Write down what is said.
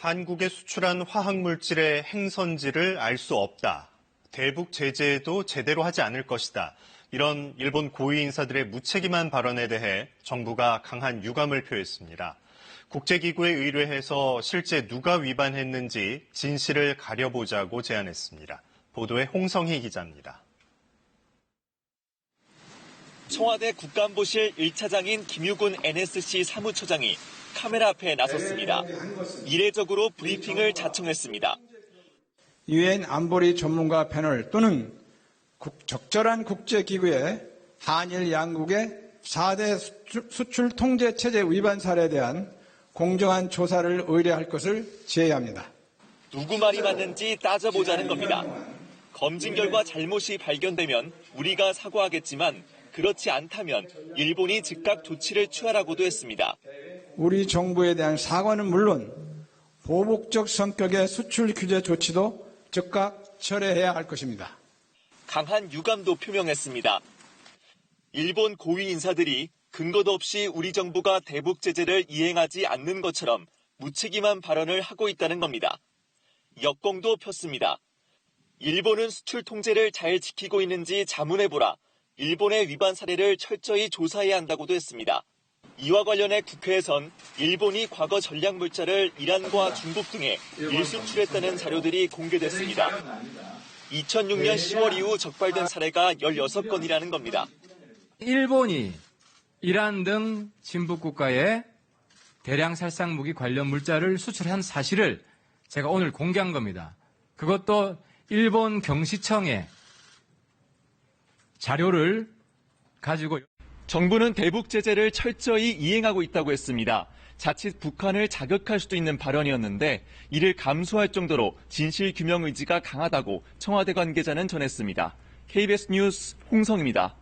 한국에 수출한 화학물질의 행선지를 알 수 없다. 대북 제재도 제대로 하지 않을 것이다. 이런 일본 고위 인사들의 무책임한 발언에 대해 정부가 강한 유감을 표했습니다. 국제기구에 의뢰해서 실제 누가 위반했는지 진실을 가려보자고 제안했습니다. 보도에 홍성희 기자입니다. 청와대 국가안보실 1차장인 김유군 NSC 사무처장이 카메라 앞에 나섰습니다. 이례적으로 브리핑을 자청했습니다. 유엔 안보리 전문가 패널 또는 적절한 국제기구에 한일 양국의 4대 수출 통제 체제 위반 사례에 대한 공정한 조사를 의뢰할 것을 제의합니다. 누구 말이 맞는지 따져보자는 겁니다. 검진 결과 잘못이 발견되면 우리가 사과하겠지만 그렇지 않다면 일본이 즉각 조치를 취하라고도 했습니다. 우리 정부에 대한 사과는 물론 보복적 성격의 수출 규제 조치도 즉각 철회해야 할 것입니다. 강한 유감도 표명했습니다. 일본 고위 인사들이 근거도 없이 우리 정부가 대북 제재를 이행하지 않는 것처럼 무책임한 발언을 하고 있다는 겁니다. 역공도 폈습니다. 일본은 수출 통제를 잘 지키고 있는지 자문해보라. 일본의 위반 사례를 철저히 조사해야 한다고도 했습니다. 이와 관련해 국회에선 일본이 과거 전략물자를 이란과 중국 등에 일수출했다는 자료들이 공개됐습니다. 2006년 10월 이후 적발된 사례가 16건이라는 겁니다. 일본이 이란 등 친북 국가에 대량 살상 무기 관련 물자를 수출한 사실을 제가 오늘 공개한 겁니다. 그것도 일본 경시청의 자료를 가지고 정부는 대북 제재를 철저히 이행하고 있다고 했습니다. 자칫 북한을 자극할 수도 있는 발언이었는데 이를 감수할 정도로 진실 규명 의지가 강하다고 청와대 관계자는 전했습니다. KBS 뉴스 홍성입니다.